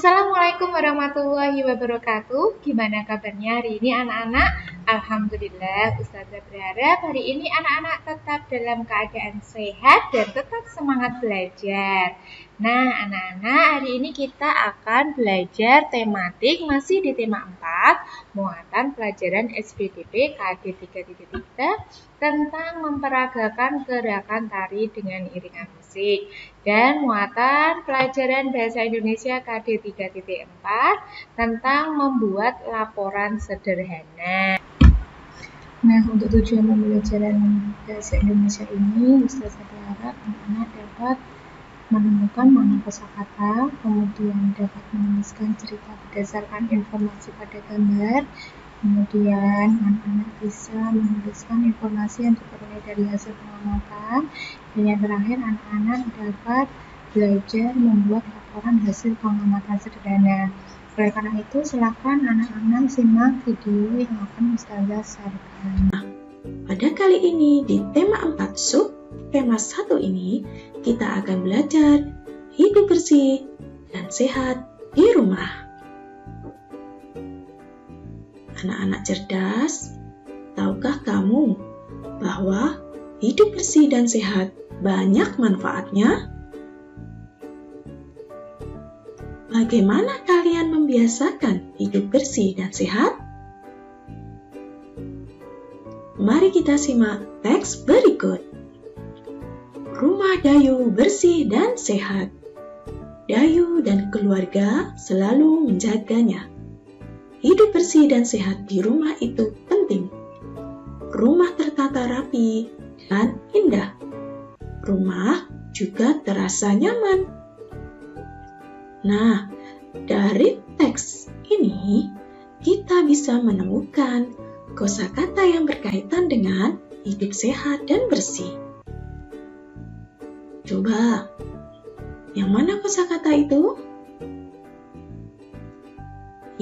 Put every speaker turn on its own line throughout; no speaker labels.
Assalamualaikum warahmatullahi wabarakatuh. Gimana kabarnya hari ini anak-anak? Alhamdulillah, Ustazah berharap hari ini anak-anak tetap dalam keadaan sehat dan tetap semangat belajar. Nah, anak-anak, hari ini kita akan belajar tematik masih di tema 4, muatan pelajaran SPDP KD 3.3 tentang memperagakan gerakan tari dengan iringan musik, dan muatan pelajaran bahasa Indonesia KD 3.4 tentang membuat laporan sederhana. Nah, untuk tujuan pembelajaran bahasa Indonesia ini, Ustazah berharap anak-anak dapat menemukan makna kosakata, kemudian dapat menuliskan cerita berdasarkan informasi pada gambar, kemudian anak-anak bisa menuliskan informasi yang diperoleh dari hasil pengamatan, dan yang terakhir anak-anak dapat belajar membuat laporan hasil pengamatan sederhana. Oleh karena itu, silakan anak-anak simak video yang akan Ustazah share-kan.
Pada kali ini di tema 4 sub, tema 1 ini kita akan belajar hidup bersih dan sehat di rumah. Anak-anak cerdas, tahukah kamu bahwa hidup bersih dan sehat banyak manfaatnya? Bagaimana kalian membiasakan hidup bersih dan sehat? Mari kita simak teks berikut. Rumah Dayu bersih dan sehat. Dayu dan keluarga selalu menjaganya. Hidup bersih dan sehat di rumah itu penting. Rumah tertata rapi dan indah. Rumah juga terasa nyaman. Nah, dari teks ini kita bisa menemukan kosakata yang berkaitan dengan hidup sehat dan bersih. Coba, yang mana kosakata itu?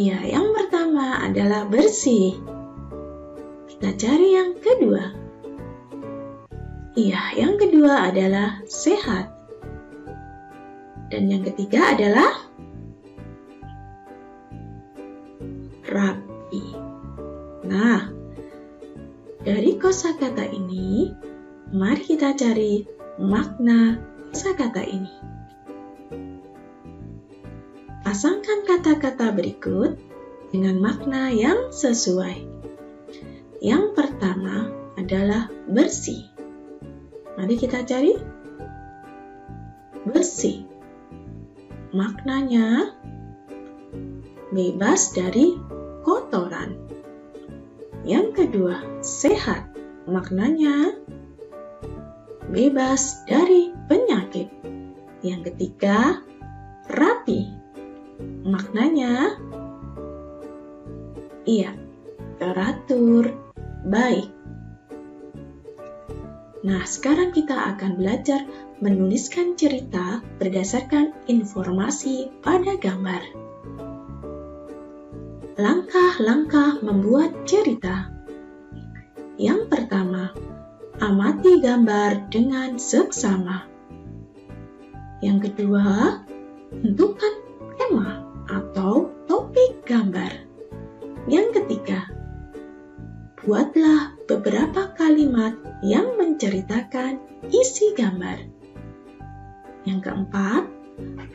Ya, yang pertama adalah bersih. Kita cari yang kedua. Iya, yang kedua adalah sehat. Dan yang ketiga adalah rapi. Nah, dari kosakata ini, mari kita cari makna kosakata ini. Pasangkan kata-kata berikut dengan makna yang sesuai. Yang pertama adalah bersih. Mari kita cari bersih. Maknanya bebas dari kotoran. Yang kedua, sehat. Maknanya bebas dari penyakit. Yang ketiga, rapi. Maknanya teratur, baik. Nah, sekarang kita akan belajar menuliskan cerita berdasarkan informasi pada gambar. Langkah-langkah membuat cerita. Yang pertama, amati gambar dengan seksama. Yang kedua, tentukan tema atau topik gambar. Yang ketiga, buatlah beberapa kalimat yang menceritakan isi gambar. Yang keempat,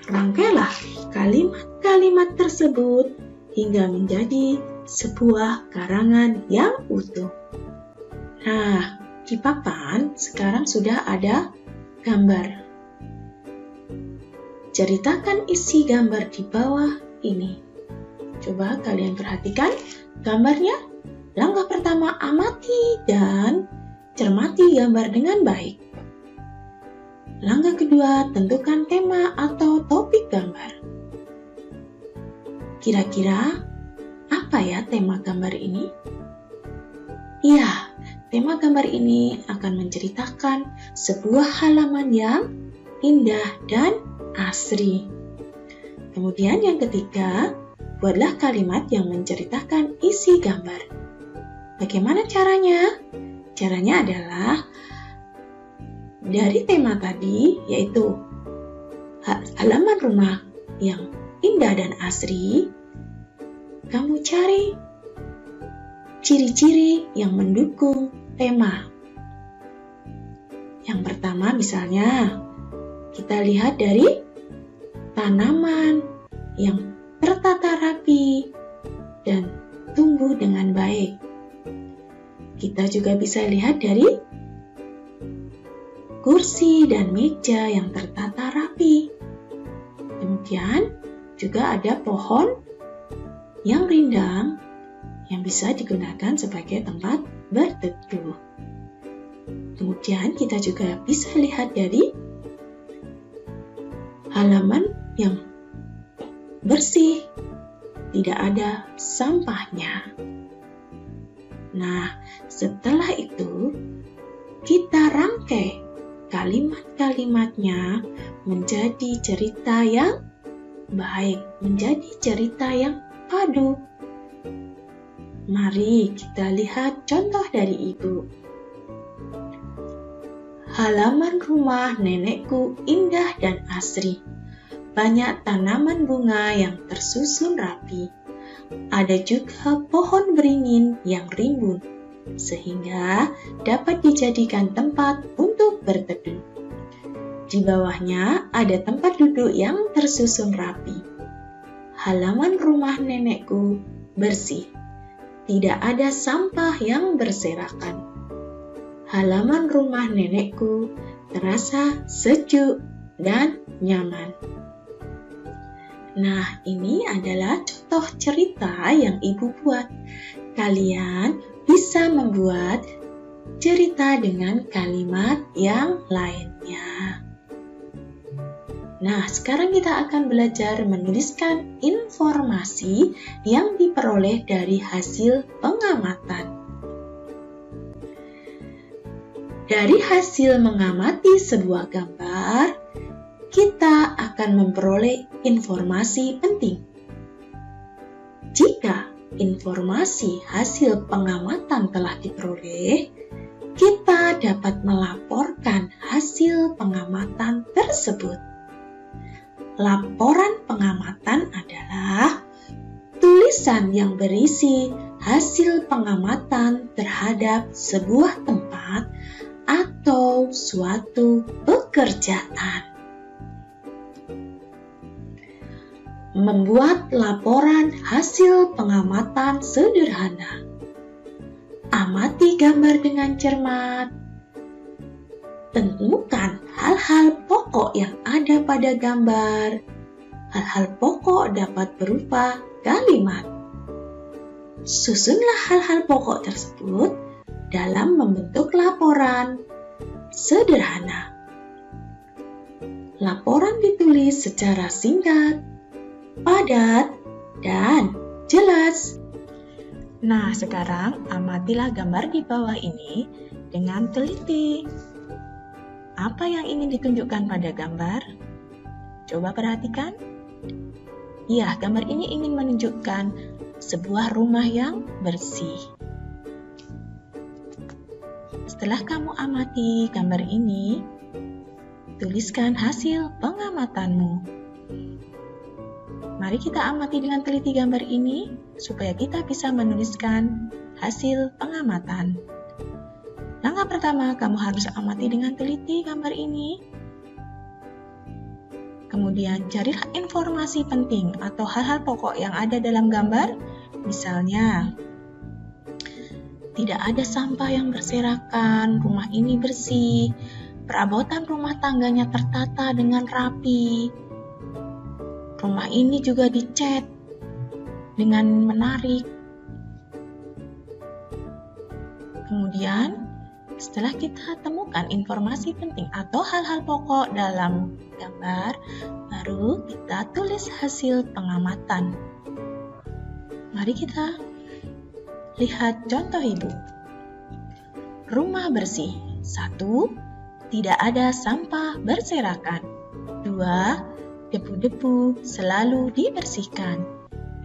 rangkailah kalimat-kalimat tersebut hingga menjadi sebuah karangan yang utuh. Nah, di papan sekarang sudah ada gambar. Ceritakan isi gambar di bawah ini. Coba kalian perhatikan gambarnya. Langkah pertama, amati dan cermati gambar dengan baik. Langkah kedua, tentukan tema atau topik gambar. Kira-kira apa ya tema gambar ini? Ya, tema gambar ini akan menceritakan sebuah halaman yang indah dan asri. Kemudian yang ketiga, buatlah kalimat yang menceritakan isi gambar. Bagaimana caranya? Caranya adalah dari tema tadi, yaitu halaman rumah yang indah dan asri, kamu cari ciri-ciri yang mendukung tema. Yang pertama misalnya, kita lihat dari tanaman yang tertata rapi dan tumbuh dengan baik. Kita juga bisa lihat dari kursi dan meja yang tertata rapi. Kemudian juga ada pohon yang rindang yang bisa digunakan sebagai tempat berteduh. Kemudian kita juga bisa lihat dari halaman yang bersih, tidak ada sampahnya. Nah, setelah itu kita rangkai kalimat-kalimatnya menjadi cerita yang baik, menjadi cerita yang padu. Mari kita lihat contoh dari ibu. Halaman rumah nenekku indah dan asri. Banyak tanaman bunga yang tersusun rapi. Ada juga pohon beringin yang rimbun, sehingga dapat dijadikan tempat untuk berteduh. Di bawahnya ada tempat duduk yang tersusun rapi. Halaman rumah nenekku bersih. Tidak ada sampah yang berserakan. Halaman rumah nenekku terasa sejuk dan nyaman. Nah, ini adalah contoh cerita yang ibu buat. Kalian bisa membuat cerita dengan kalimat yang lainnya. Nah, sekarang kita akan belajar menuliskan informasi yang diperoleh dari hasil pengamatan. Dari hasil mengamati sebuah gambar, kita akan memperoleh informasi penting. Jika informasi hasil pengamatan telah diperoleh, kita dapat melaporkan hasil pengamatan tersebut. Laporan pengamatan adalah tulisan yang berisi hasil pengamatan terhadap sebuah tempat atau suatu pekerjaan. Membuat laporan hasil pengamatan sederhana. Amati gambar dengan cermat. Tentukan hal-hal pokok yang ada pada gambar. Hal-hal pokok dapat berupa kalimat. Susunlah hal-hal pokok tersebut dalam membentuk laporan sederhana. Laporan ditulis secara singkat, padat, dan jelas. Nah, sekarang amatilah gambar di bawah ini dengan teliti. Apa yang ingin ditunjukkan pada gambar? Coba perhatikan. Ya, gambar ini ingin menunjukkan sebuah rumah yang bersih. Setelah kamu amati gambar ini, tuliskan hasil pengamatanmu. Mari kita amati dengan teliti gambar ini, supaya kita bisa menuliskan hasil pengamatan. Langkah pertama, kamu harus amati dengan teliti gambar ini. Kemudian, carilah informasi penting atau hal-hal pokok yang ada dalam gambar. Misalnya, tidak ada sampah yang berserakan, rumah ini bersih, perabotan rumah tangganya tertata dengan rapi, rumah ini juga dicat dengan menarik. Kemudian, setelah kita temukan informasi penting atau hal-hal pokok dalam gambar, baru kita tulis hasil pengamatan. Mari kita lihat contoh ibu. Rumah bersih. 1. Tidak ada sampah berserakan. 2. Debu-debu selalu dibersihkan.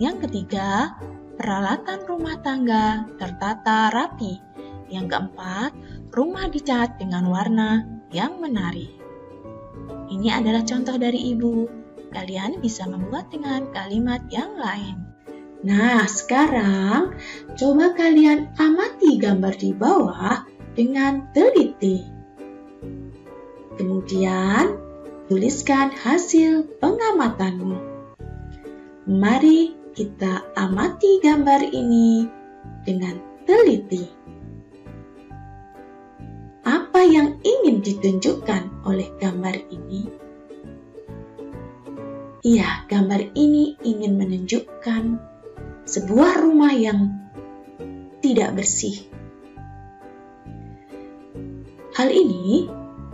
Yang ketiga, peralatan rumah tangga tertata rapi. Yang keempat, rumah dicat dengan warna yang menarik. Ini adalah contoh dari ibu. kalian bisa membuat dengan kalimat yang lain. Nah, sekarang coba kalian amati gambar di bawah dengan teliti. Kemudian, tuliskan hasil pengamatanmu. Mari kita amati gambar ini dengan teliti. Apa yang ingin ditunjukkan oleh gambar ini? Iya, gambar ini ingin menunjukkan sebuah rumah yang tidak bersih. Hal ini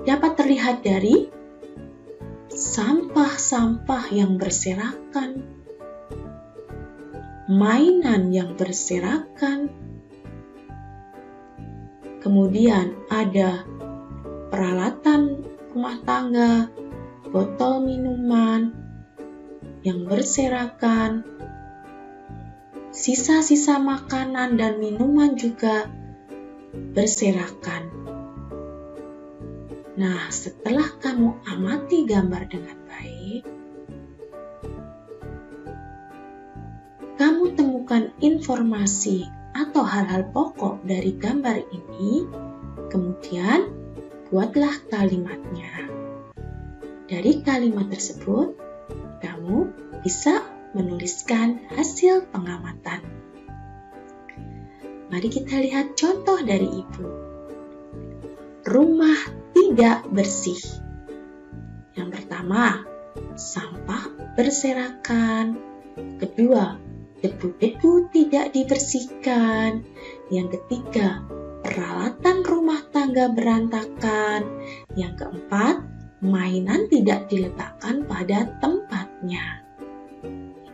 dapat terlihat dari sampah-sampah yang berserakan, mainan yang berserakan, kemudian ada peralatan rumah tangga, botol minuman yang berserakan, sisa-sisa makanan dan minuman juga berserakan. Nah, setelah kamu amati gambar dengan baik, kamu temukan informasi atau hal-hal pokok dari gambar ini, kemudian buatlah kalimatnya. Dari kalimat tersebut, kamu bisa menuliskan hasil pengamatan. Mari kita lihat contoh dari Ibu. Rumah tidak bersih. Yang pertama, sampah berserakan. Kedua, debu-debu tidak dibersihkan. Yang ketiga, peralatan rumah tangga berantakan. Yang keempat, mainan tidak diletakkan pada tempatnya.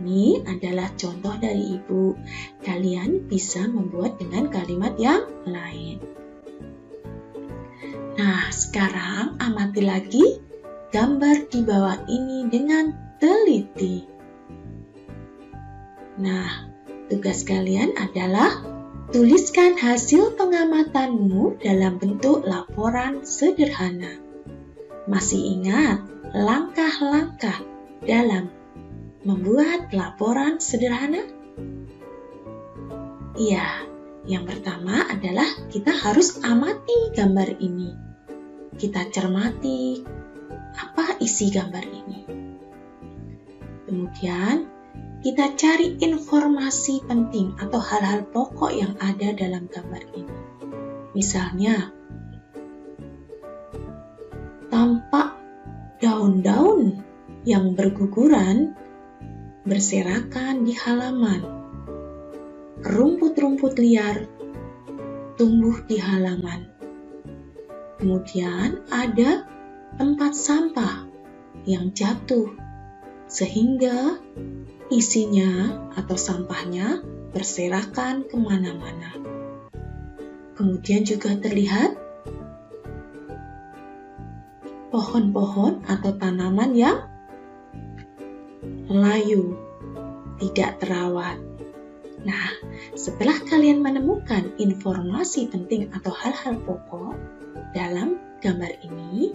Ini adalah contoh dari Ibu. Kalian bisa membuat dengan kalimat yang lain. Nah, sekarang amati lagi gambar di bawah ini dengan teliti. Nah, tugas kalian adalah tuliskan hasil pengamatanmu dalam bentuk laporan sederhana. Masih ingat langkah-langkah dalam membuat laporan sederhana? Iya, yang pertama adalah kita harus amati gambar ini. Kita cermati apa isi gambar ini. Kemudian, kita cari informasi penting atau hal-hal pokok yang ada dalam gambar ini. Misalnya, tampak daun-daun yang berguguran berserakan di halaman. Rumput-rumput liar tumbuh di halaman. Kemudian ada tempat sampah yang jatuh sehingga isinya atau sampahnya berserakan kemana-mana. Kemudian juga terlihat pohon-pohon atau tanaman yang layu, tidak terawat. Nah, setelah kalian menemukan informasi penting atau hal-hal pokok dalam gambar ini,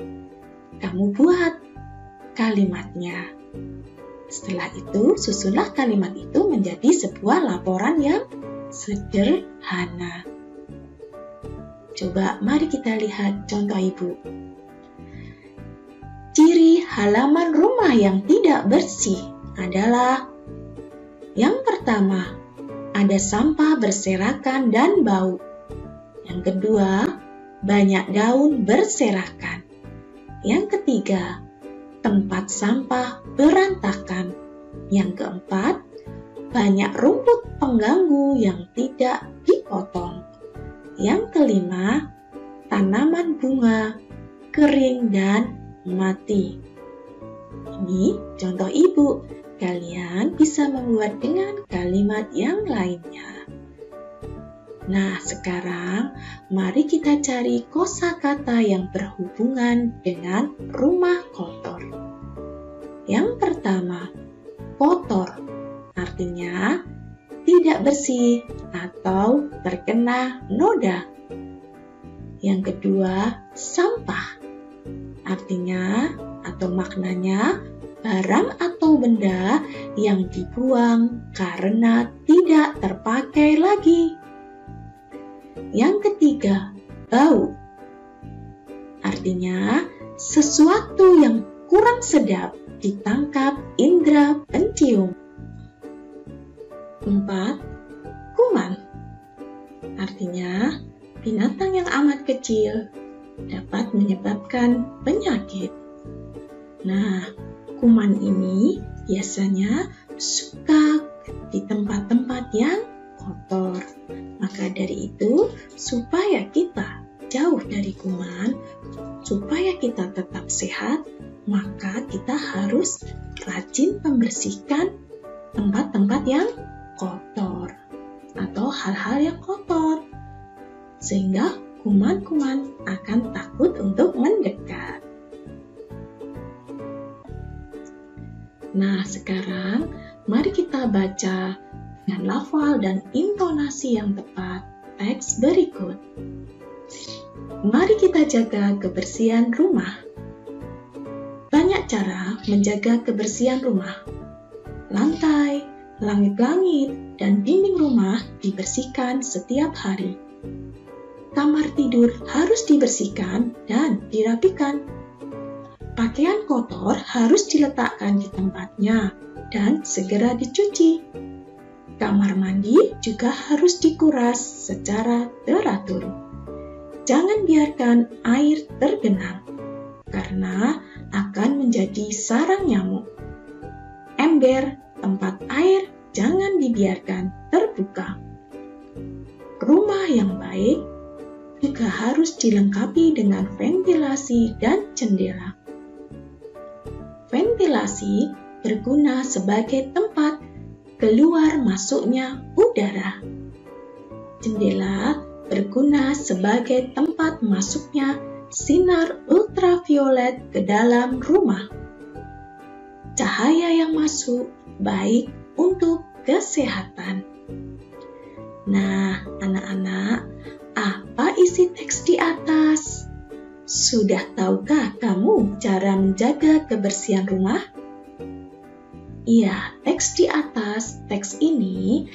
kamu buat kalimatnya. Setelah itu, susunlah kalimat itu menjadi sebuah laporan yang sederhana. Coba mari kita lihat contoh Ibu. Ciri halaman rumah yang tidak bersih adalah yang pertama, ada sampah berserakan dan bau. Yang kedua, banyak daun berserakan. Yang ketiga, tempat sampah berantakan. Yang keempat, banyak rumput pengganggu yang tidak dipotong. Yang kelima, tanaman bunga kering dan mati. Ini contoh Ibu. Kalian bisa membuat dengan kalimat yang lainnya. Nah, sekarang mari kita cari kosakata yang berhubungan dengan rumah kotor. Yang pertama, kotor artinya tidak bersih atau terkena noda. Yang kedua, sampah artinya atau maknanya barang atau benda yang dibuang karena tidak terpakai lagi. Yang ketiga, bau. Artinya, sesuatu yang kurang sedap ditangkap indera pencium. 4. Kuman. Artinya, binatang yang amat kecil dapat menyebabkan penyakit. Nah, kuman ini biasanya suka di tempat-tempat yang kotor. Maka dari itu, supaya kita jauh dari kuman, supaya kita tetap sehat, maka kita harus rajin membersihkan tempat-tempat yang kotor atau hal-hal yang kotor, sehingga kuman-kuman akan takut untuk mendekat. Nah, sekarang mari kita baca dengan lafal dan intonasi yang tepat teks berikut. Mari kita jaga kebersihan rumah. Banyak cara menjaga kebersihan rumah. Lantai, langit-langit, dan dinding rumah dibersihkan setiap hari. Kamar tidur harus dibersihkan dan dirapikan. Pakaian kotor harus diletakkan di tempatnya dan segera dicuci. Kamar mandi juga harus dikuras secara teratur. Jangan biarkan air tergenang, karena akan menjadi sarang nyamuk. Ember tempat air jangan dibiarkan terbuka. Rumah yang baik juga harus dilengkapi dengan ventilasi dan jendela. Ventilasi berguna sebagai tempat keluar masuknya udara. Jendela berguna sebagai tempat masuknya sinar ultraviolet ke dalam rumah. Cahaya yang masuk baik untuk kesehatan. Nah, anak-anak, apa isi teks di atas? Sudah tahukah kamu cara menjaga kebersihan rumah? Iya, teks di atas, teks ini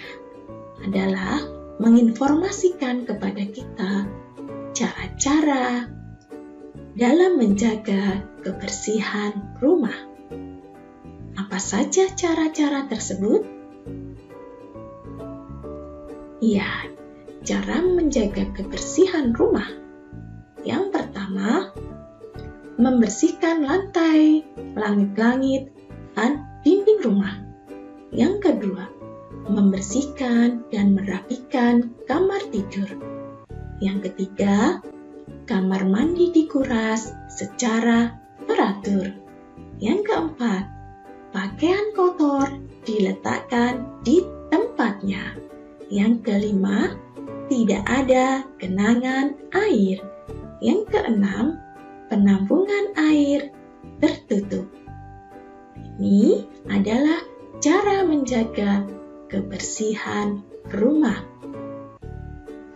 adalah menginformasikan kepada kita cara-cara dalam menjaga kebersihan rumah. Apa saja cara-cara tersebut? Iya, cara menjaga kebersihan rumah. Yang pertama, membersihkan lantai, langit-langit, dan dinding rumah. Yang kedua, membersihkan dan merapikan kamar tidur. Yang ketiga, kamar mandi dikuras secara teratur. Yang keempat, pakaian kotor diletakkan di tempatnya. Yang kelima, tidak ada genangan air. Yang keenam, penampungan air tertutup. Ini adalah cara menjaga kebersihan rumah.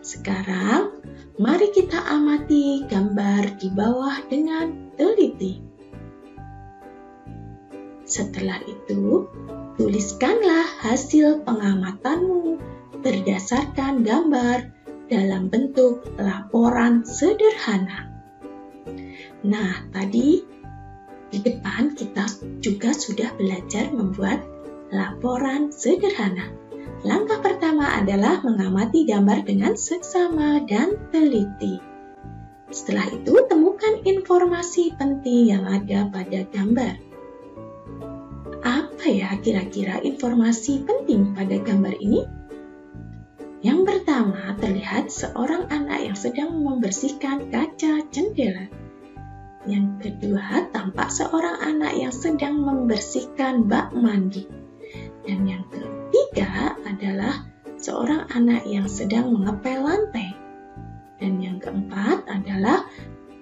Sekarang, mari kita amati gambar di bawah dengan teliti. Setelah itu, tuliskanlah hasil pengamatanmu berdasarkan gambar dalam bentuk laporan sederhana. Nah, tadi di depan kita juga sudah belajar membuat laporan sederhana. Langkah pertama adalah mengamati gambar dengan seksama dan teliti. Setelah itu, temukan informasi penting yang ada pada gambar. Apa ya kira-kira informasi penting pada gambar ini? Yang pertama, terlihat seorang anak yang sedang membersihkan kaca jendela. Yang kedua, tampak seorang anak yang sedang membersihkan bak mandi. Dan yang ketiga adalah seorang anak yang sedang mengepel lantai. Dan yang keempat adalah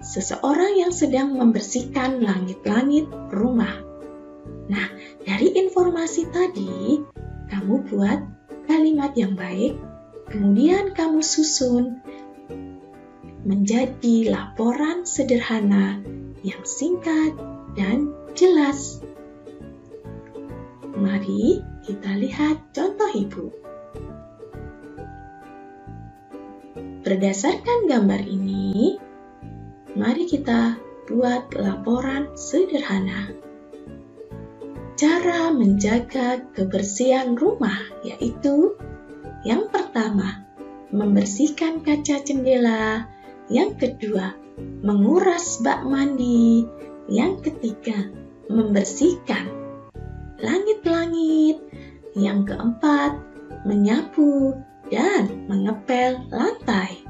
seseorang yang sedang membersihkan langit-langit rumah. Nah, dari informasi tadi, kamu buat kalimat yang baik, kemudian kamu susun menjadi laporan sederhana yang singkat dan jelas. Mari kita lihat contoh ibu. Berdasarkan gambar ini, mari kita buat laporan sederhana. Cara menjaga kebersihan rumah yaitu yang pertama, membersihkan kaca jendela, yang kedua, menguras bak mandi, yang ketiga, membersihkan langit-langit, yang keempat, menyapu dan mengepel lantai.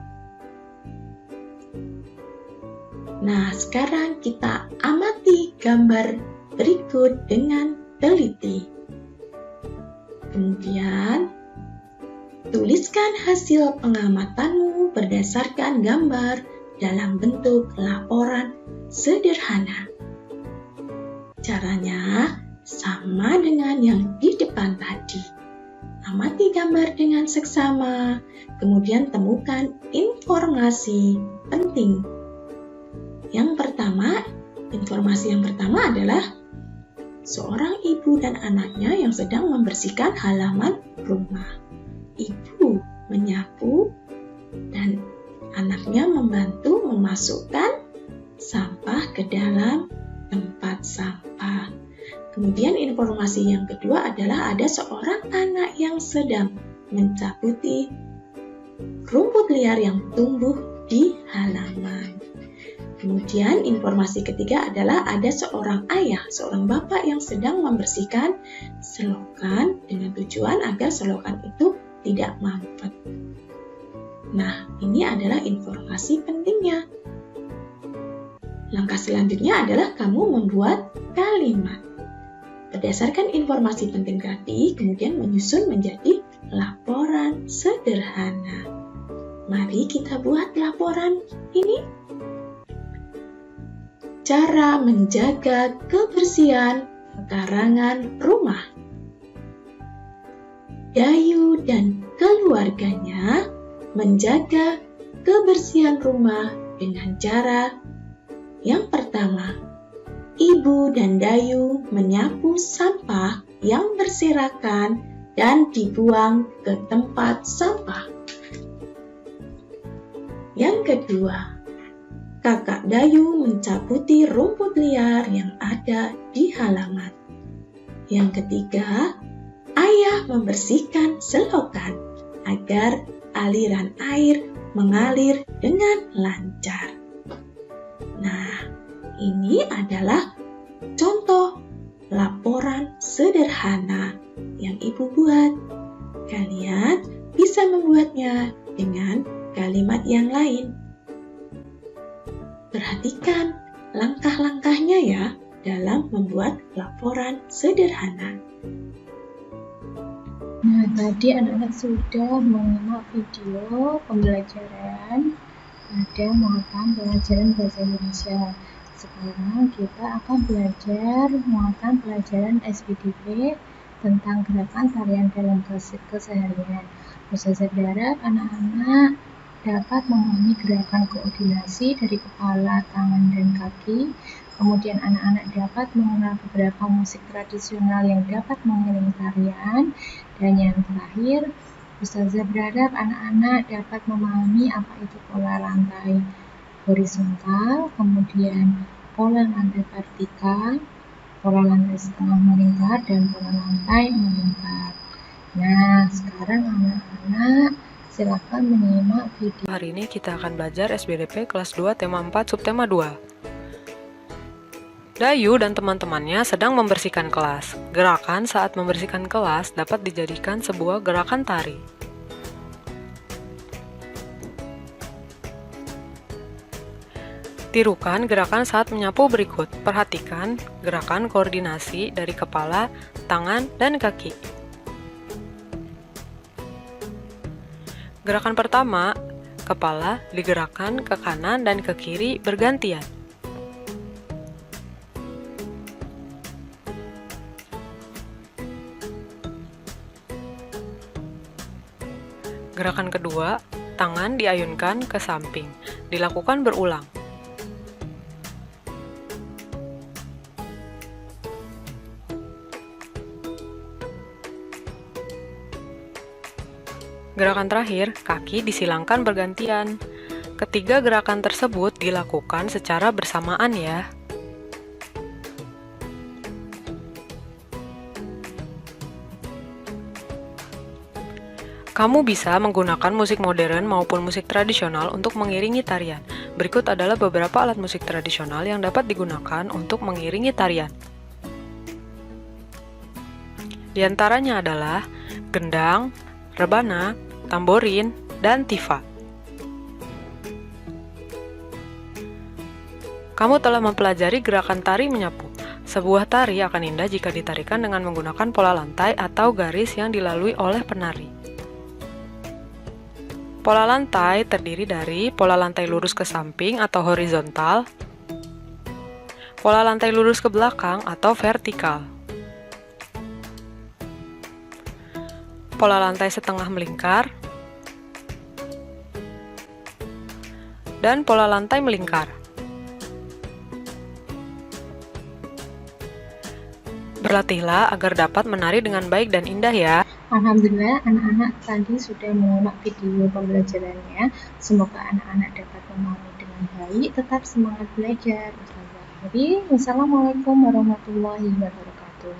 Nah, sekarang kita amati gambar berikut dengan teliti. Kemudian, tuliskan hasil pengamatanmu berdasarkan gambar dalam bentuk laporan sederhana. Caranya sama dengan yang di depan tadi. Amati gambar dengan seksama, kemudian temukan informasi penting. Informasi yang pertama adalah seorang ibu dan anaknya yang sedang membersihkan halaman rumah. Ibu menyapu dan anaknya membantu memasukkan sampah ke dalam tempat sampah. Kemudian informasi yang kedua adalah ada seorang anak yang sedang mencabuti rumput liar yang tumbuh di halaman. Kemudian informasi ketiga adalah ada seorang ayah, seorang bapak yang sedang membersihkan selokan dengan tujuan agar selokan itu tidak mampet. Nah, ini adalah informasi pentingnya. Langkah selanjutnya adalah kamu membuat kalimat. Berdasarkan informasi penting tadi, kemudian menyusun menjadi laporan sederhana. Mari kita buat laporan ini. Cara menjaga kebersihan pekarangan rumah. Dayu dan keluarganya menjaga kebersihan rumah dengan cara yang pertama, Ibu dan Dayu menyapu sampah yang berserakan dan dibuang ke tempat sampah. Yang kedua, Kakak Dayu mencabuti rumput liar yang ada di halaman. Yang ketiga, Ayah membersihkan selokan agar aliran air mengalir dengan lancar. Nah, ini adalah contoh laporan sederhana yang Ibu buat. Kalian bisa membuatnya dengan kalimat yang lain. Perhatikan langkah-langkahnya ya dalam membuat laporan sederhana.
Nah, tadi anak-anak sudah menyimak video pembelajaran pada muatan pelajaran bahasa Indonesia. Sekarang kita akan belajar muatan pelajaran SPDP tentang gerakan tarian dalam keseharian. Ustazah berharap anak-anak dapat memahami gerakan koordinasi dari kepala, tangan, dan kaki. Kemudian anak-anak dapat mengenal beberapa musik tradisional yang dapat mengiringi tarian. Dan yang terakhir, Ustazah berharap anak-anak dapat memahami apa itu pola lantai horizontal, kemudian pola lantai vertikal, pola lantai setengah melingkar, dan pola lantai melingkar. Nah, sekarang anak-anak silakan menyimak video.
Hari ini kita akan belajar SBDP kelas 2 tema 4 subtema 2. Dayu dan teman-temannya sedang membersihkan kelas. Gerakan saat membersihkan kelas dapat dijadikan sebuah gerakan tari. Tirukan gerakan saat menyapu berikut. Perhatikan gerakan koordinasi dari kepala, tangan, dan kaki. Gerakan pertama, kepala digerakkan ke kanan dan ke kiri bergantian. Gerakan kedua, tangan diayunkan ke samping. Dilakukan berulang. Gerakan terakhir, kaki disilangkan bergantian. Ketiga gerakan tersebut dilakukan secara bersamaan ya. Kamu bisa menggunakan musik modern maupun musik tradisional untuk mengiringi tarian. Berikut adalah beberapa alat musik tradisional yang dapat digunakan untuk mengiringi tarian. Di antaranya adalah gendang, rebana, tamborin, dan tifa. Kamu telah mempelajari gerakan tari menyapu. Sebuah tari akan indah jika ditarikan dengan menggunakan pola lantai atau garis yang dilalui oleh penari. Pola lantai terdiri dari pola lantai lurus ke samping atau horizontal, pola lantai lurus ke belakang atau vertikal, pola lantai setengah melingkar, dan pola lantai melingkar. Berlatihlah agar dapat menari dengan baik dan indah ya.
Alhamdulillah, anak-anak tadi sudah menyimak video pembelajarannya. Semoga anak-anak dapat memahami dengan baik. Tetap semangat belajar. Ustazah akhiri. Wassalamualaikum warahmatullahi wabarakatuh.